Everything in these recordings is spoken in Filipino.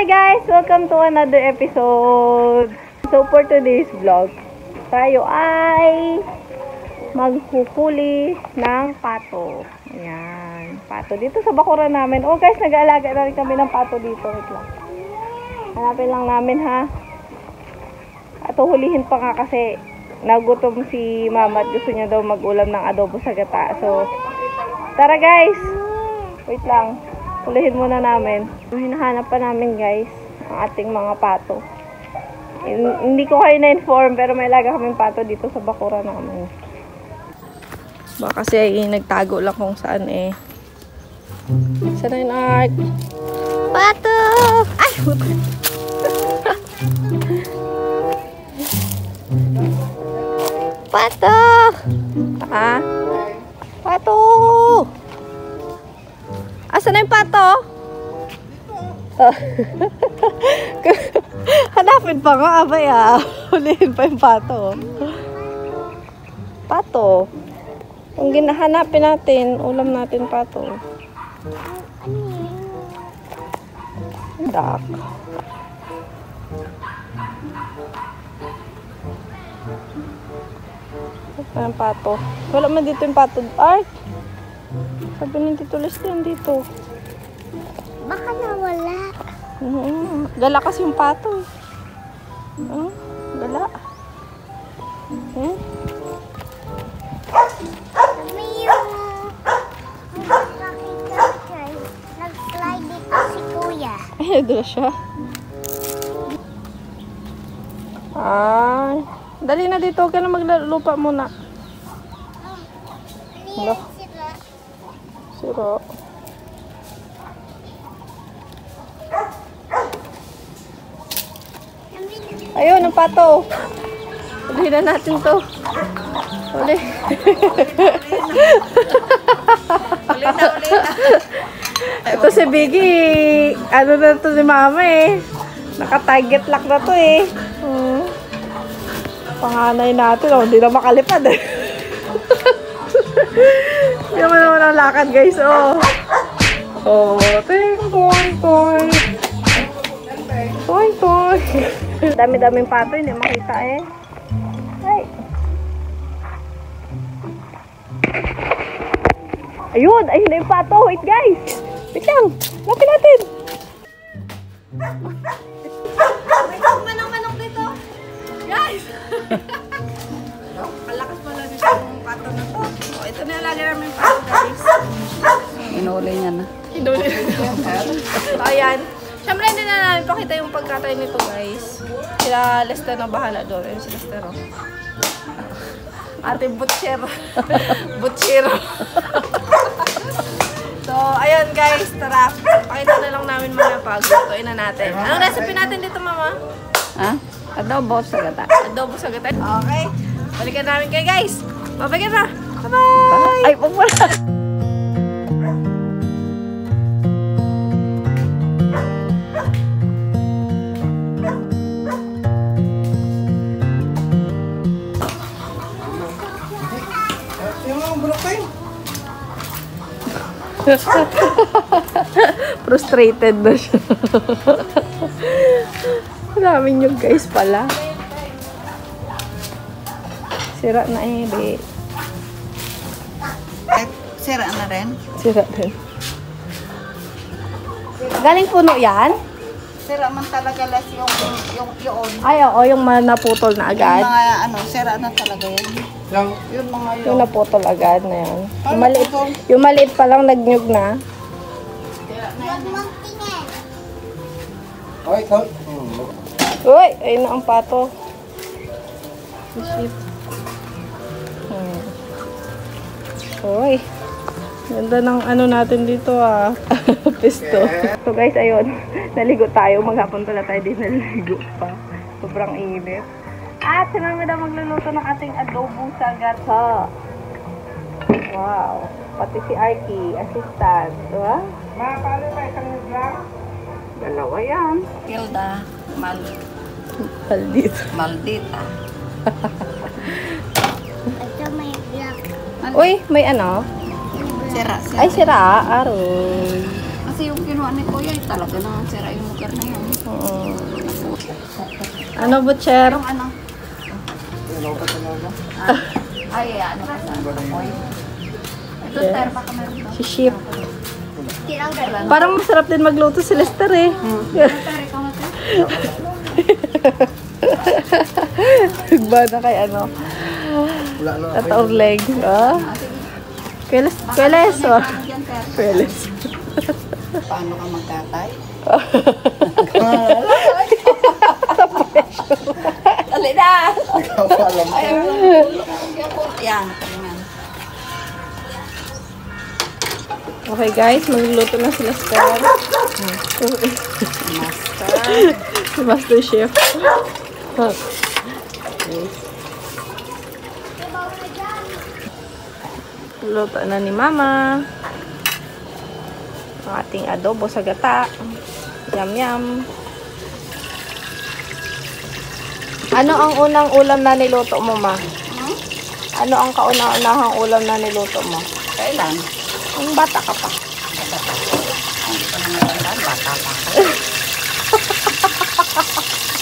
Hi guys! Welcome to another episode. So for today's vlog, tayo ay maghuhuli ng pato. Ayan, pato dito sa bakuran namin. Oh guys, nag-aalaga na rin kami ng pato dito. Wait lang. Hanapin lang namin ha. At hulihin pa nga kasi nagutom si mama at gusto niya daw mag-ulam ng adobo sa gata. So, tara guys! Wait lang. Hulihin muna namin. Hinahanap pa namin guys ang ating mga pato. Hindi ko kayo na-inform pero may laga kaming pato dito sa bakura namin. Baka kasi nagtago lang kung saan eh. Saan na yung art? Pato! Ay! Pato! Ah? Pato! Asan na yung pato? Hanapin pa nga, abay ah. Hulihin pa yung pato. Pato. Kung ginahanapin natin, ulam natin pato. Duck. Saan yung pato? Wala man dito yung pato. Ay! Sabi ng Tito Leslie dito. Baka nawala. Gala kasi yung pato. Gala. Sabi yung nakita dyan, nag-fly dito si Kuya. Ay, doon siya. Ay. Dali na dito. Huwag ka na maglupa muna. Hello. Siro. Ayun, ang pato. Ulihin na natin to. Uli. Uli na. Ito si Biggie. Ano na to si Mama eh. Naka-target lock na to eh. Panganay natin. Oh, hindi na makalipad eh. Hindi naman ang lakad guys. Oh, toy. Dami-daming pato, hindi makita eh. Ay. Ayun, ayun na yung pato. Wait guys. Wait lang. Lapin natin. May manok dito. Guys. Malakas pala dito yung pato na to. Oh, ito na yung lagi namin yung pato guys. Inuli niya na. Inuli. So ayan. Siyempre hindi na namin pakita yung pagkatay nito guys. Sila Lester na bahala doon. Ayun si Lester oh. Ating butchero. Butchero. So ayan guys. Tara. Pakita na lang namin mga pag-lutuin na natin. Anong recipe natin dito mama? Ha? Adobo sa gata. Adobo sa gata. Okay. Balikan namin kayo guys. Babagyan na. Bye-bye. Ay, wag wala. Frustrated na siya. Maraming yung guys pala. Sira na eh, be. Sira na rin. Sira din. Galing puno yan? Sira man talaga las yung Ay, oo, yung naputol na agad. Yung mga ano, sira na talaga yan. Yung mga Yung naputol agad na yan. Yung maliit pa lang nagnyug na. Uy, ayun na ang pato. Shit. Uy. Ganda ng ano natin dito ah. Pisto. So guys, ayun. Naligo tayo. Maghapon pala tayo din naligo pa. Sobrang init. At si Mami daw magluluto ng ating adobo sa gata. Wow. Pati si Arky, assistant. Diba? Ma, paano ba isang lang? Dalawa yan. Hilda, Maldito. maldita. Ito may black. Uy, may ano? Sira. Ay, sira. Aroy. Kasi yung kinuha ni Kuya, talaga na sira yung lugar na yan. Ano, butcher? Yung ano? Ay, ano ka sa apoy? Ito, Yeah. sir, baka meron ba? Si Ship. Tinanggal. Parang masarap din magluto si Lester eh. Sir, ikaw na sir? Ba na kay ano? At orleg. Ah? Kweles. Kweles. Oh. Diyan, sir. Kweles. Paano ka magkatay? Dali na! Ayaw mo. Yan, tingnan. Okay guys, magluluto na sila Lester. Master. Si Master Chef. Luto na ni Mama. Ang ating adobo sa gata. Yum yum. Ano ang unang ulam na niluto mo, Ma? Ano ang kauna-unahang ulam na niluto mo? Kailan? Ang bata ka pa. Hindi ko na matandaan, bata pa ako.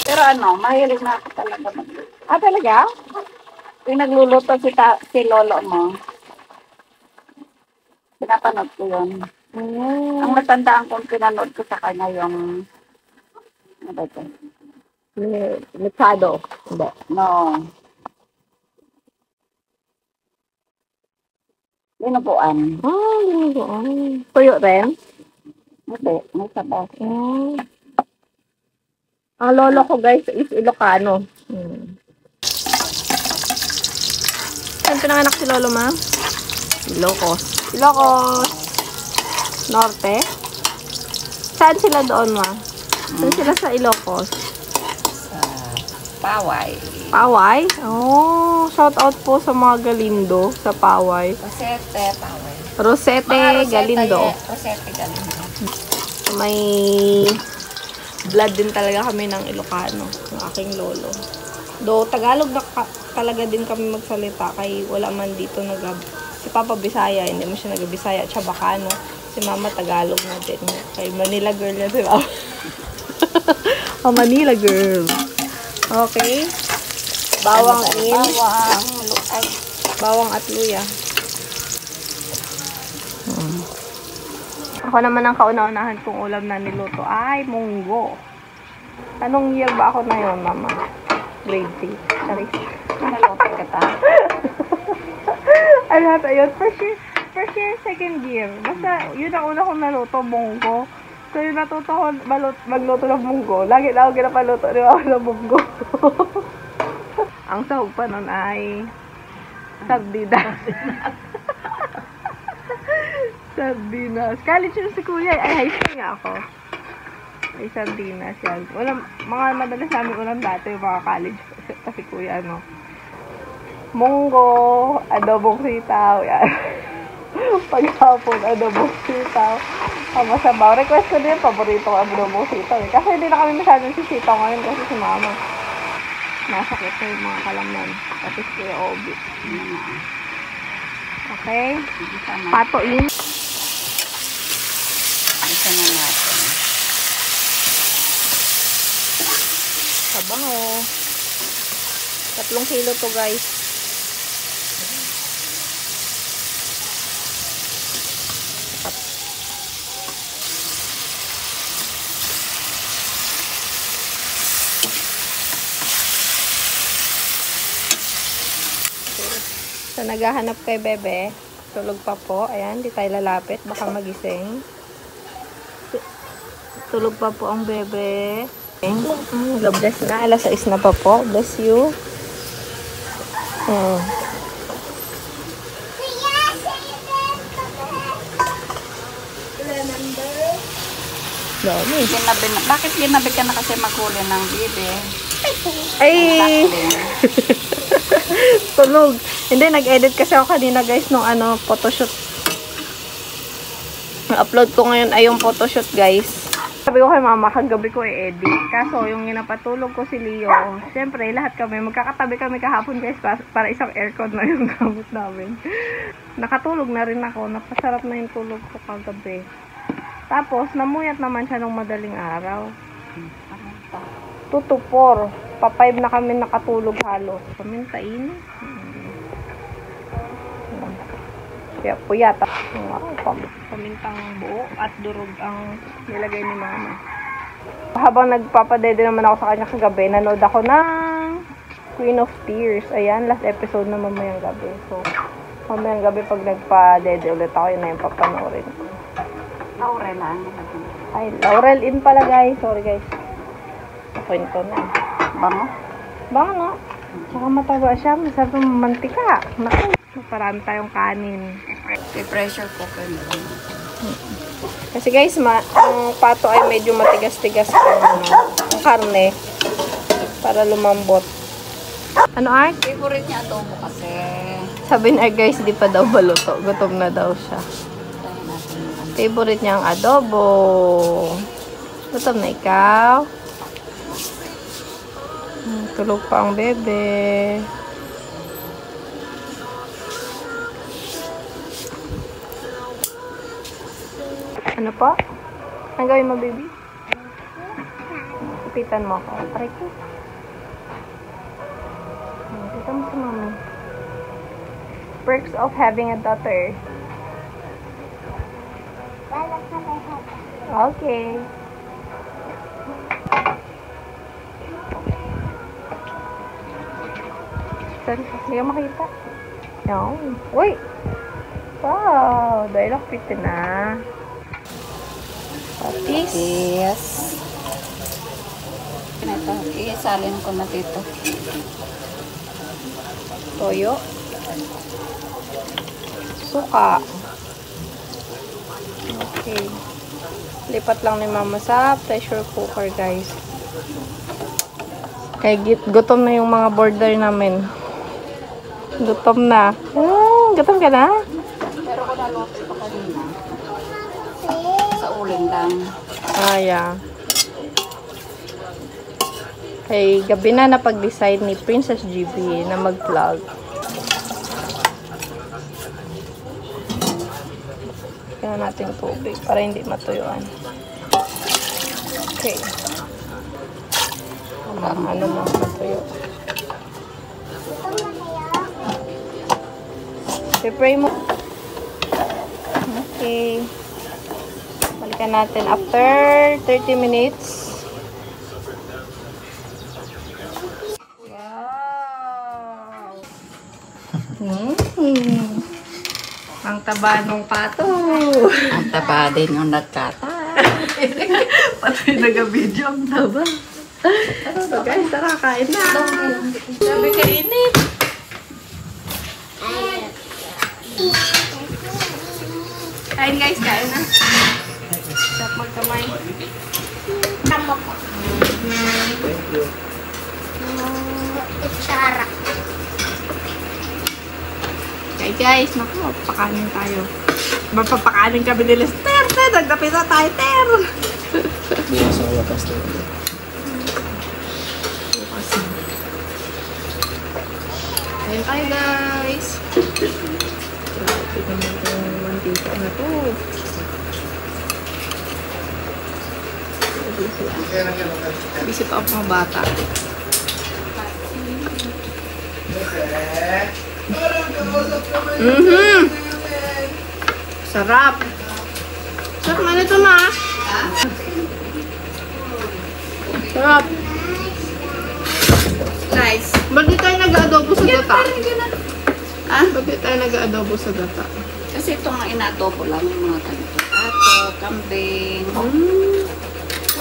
Pero ano, mahilig na ako talaga magluto. Ah, talaga? Yung nagluluto si lolo mo, pinapanood ko yun. Ang natandaan kong pinanood ko sa kanya yung, ano ba ito? Mechado. Hindi. No. Linubuan. Ah, linubo. Tuyo rin? Hindi, may sabaw. Ang lolo ko guys is Ilocano. Saan pinanganak si lolo, Ma? Ilocos. Ilocos. Norte? Saan sila doon, Ma? Saan sila sa Ilocos? Paway. Paway? Oh, shout out po sa mga Galindo sa Paway. Rosete, paway. Rosete, Galindo. Rosete, Galindo. May blood din talaga kami ng Ilocano, ng aking lolo. Do Tagalog na talaga din kami magsalita kay wala man dito si Papa Bisaya, hindi mo siya nag-Bisaya, siya Bacano. Si Mama Tagalog na din. Kay Manila girl yan si Mama. Oh, Manila girl. Okay. Bawang in. Bawang at luya. Ako naman ang kauna-unahan kong ulam na niluto ay munggo. Anong year ba ako na yun, Mama? Grade 3. Sorry. Nalote ka ta. Ano natin yun? First year, second year. Basta, yun ang una kong naluto, munggo. So, yung natuto ko magluto ng munggo. Lagi na ako ginapaluto rin ako ng munggo. Ang sahog pa nun ay sardinas. Sardinas. College yun si Kuya. Ay, high school nga ako. Ay, sardinas yan. Mga madalas namin ulam dati yung mga college. Kasi Kuya, ano. Munggo, adobong sitaw. Yan. Paghapon, adobong sitaw. Masabaw. Request ko din, paborito ko adobong sitaw. Kasi hindi na kami masyadong sisitaw ngayon kasi si Mama. Nasakit na yung mga kalaman. Tapos Kuya Obi. Okay. Pato in. Isa na natin. Sabango. 3 kilo to guys. So, naghahanap kay Bebe. Tulog pa po. Ayan, di tayo lalapit. Baka magising. Tulog pa po ang Bebe. God bless na. Alas 6 na pa po. Bless you. Dami. Bakit ginabi ka na kasi maghuli ng bibi? Ay! Tulog. Hindi, nag-edit kasi ako kanina guys nung photoshoot. Upload ko ngayon ay yung photoshoot guys. Sabi ko kay Mama, kagabi ko i-edit. Kaso yung ginapatulog ko si Leo, syempre lahat kami, magkakatabi kami kahapon guys para isang aircon na yung gamit namin. Nakatulog na rin ako. Napasarap na yung tulog ko kagabi. Tapos, namuyat naman siya nung madaling araw. Paminta. 2 to 4. Pa-5 na kami nakatulog halos. Paminta init. Kaya puyat. Pamintang buo at durog ang nilagay ni mama. Habang nagpapadede naman ako sa kanya kagabi, nanood ako ng Queen of Tears. Ayan, last episode na mamayang gabi. So, mamayang gabi pag nagpa-dede ulit ako, yun na yung papanoorin ko. Laurel lang. Ay, Laurel in pala guys. Sorry guys. Nakwento na. Bango? Baka no? Saka mataba siya. Masarap ng mantika. Naku, parami tayong kanin. I-pressure cooker na lang. Kasi guys, ang pato ay medyo matigas-tigas ang karne. Para lumambot. Ano Art? Favorite niya adobo kasi. Sabi niya guys, di pa daw baluto. Gutom na daw siya. Favorite niya ang adobo. Gutom na ikaw? Tulog pa ang bebe. Ano po? Ang gawin mo, baby? Kapitan mo ako. Try ko. Kita mo si mami. Perks of having a daughter. Okay. Sorry, hindi ka makita. No. Uy! Wow! Dahil ako piti na. Patis. Yes. Ito, iisalin ko na dito. Toyo. Suka. Okay. Lipat lang ni mama sa pressure cooker, guys. Kaya gutom na yung mga border namin. Gutom na. Gutom ka na? Pero ko naluto ito kanina. Sa uling lang. Yeah. Kay gabi na napag-decide ni Princess GB na mag-vlog. Kaya natin tubig para hindi matuyuan. Okay. Ano mo matuyo. I-pray mo. Okay. Balikan natin after 30 minutes. Wow! Ang taba ng pato. Ang taba din yung nagkata. Pati nag-video ang taba. So guys, tara, kain na. Sabi kainit. Kain guys, kain na. Sarap magkamay. Tama po. Itsara. Okay guys, naku, papakanin tayo. Mapapakanin kami nila. Ter, nagdapit na tayo, Ter. Bukas sa wakas na. Kain tayo guys. Tignan mo itong mantika na to. Busy pa ang mga bata. Sarap. Sarap man ito na. Sarap. Nice. Bakit tayo nag-adobo sa gata? Ah? Bakit tayo nag-adobo sa gata? Kasi ito nga inadobo lang yung mga ganito. Ato, kambing.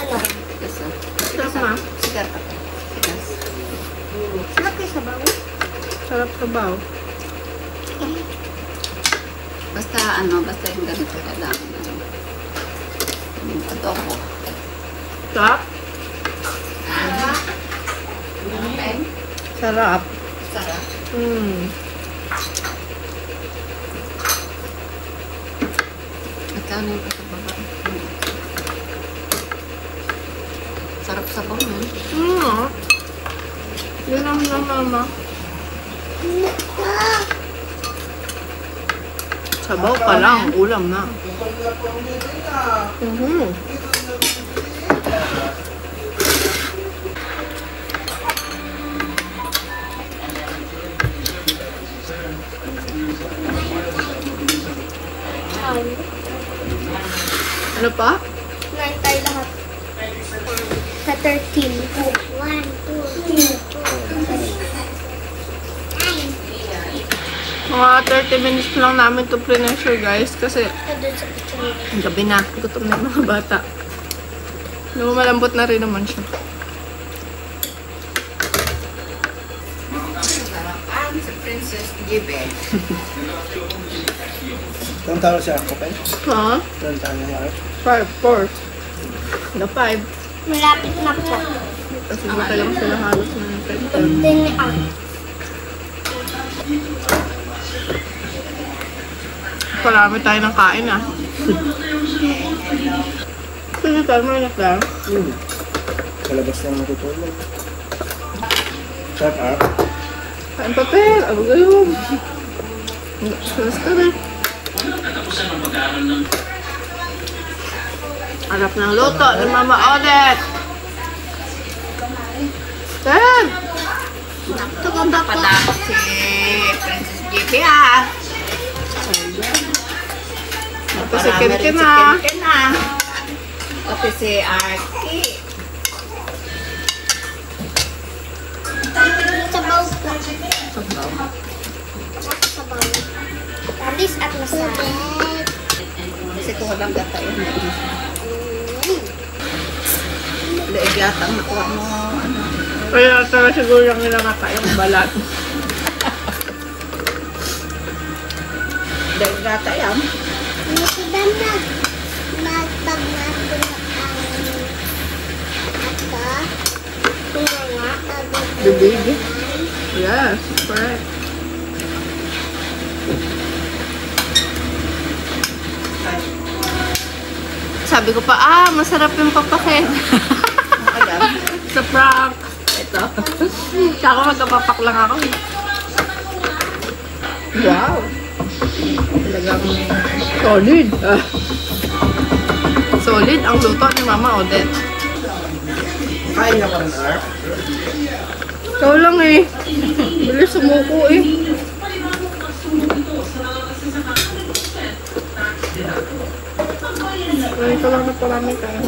Tigas ah. Sarap na. Sigar pa. Tigas. Sarap kayo sa bawo? Sarap sabaw. Basta basta yung ganito kailangan. Yung adobo. Sarap? Okay. Sarap. Sarap. Ikaw na yung kasababa. Sarap sabaw mo. Yun ang mama. Sabaw pa lang, ulam na. Ano pa? 9 tayo lahat. Sa 13. 1, 2, 3, 4, 5. Mga 30 minutes lang namin to pre-measure guys kasi Doon sa picture. gabi na. Gutom na yung mga bata. Malambot na rin naman siya. Sa Princess Gibe. Ilang taon siya ako, Pen? Ha? Ilang taon na siya? 4. Na 5. Malapit na po. Kasi baka lang sila halos na yung 10 na. Parami tayo ng kain ah. Sige tayo, may anak lang. Sa labas lang natutulog. Shut up. Kain papel, ano gayon? Stress ka na. Harap ng luto ni Mama Odette. Ten! Ito kung papadakot si Princess Gibe ah. Tapos si Ken na. Tapos si Arky. Sabaw po. Sabaw. Tamis at masarap. Kasi kung walang gata yun. Leeg yata ang nakuha mo. Ano. Kaya talaga siguro lang nila nakayang balat. Leeg yata yan. Ano si Dan nagtag natin ang tunga Bibig. Yes, correct. Sabi ko pa, masarap yung papakin. Sa prank. Ito. Tsaka magkapapak lang ako. Wow. Talagang solid. Solid ang luto ni Mama Odette. Kain na pa rin, Arp. Ikaw lang eh. Bilis sumuko eh. Ito lang na parami kayo.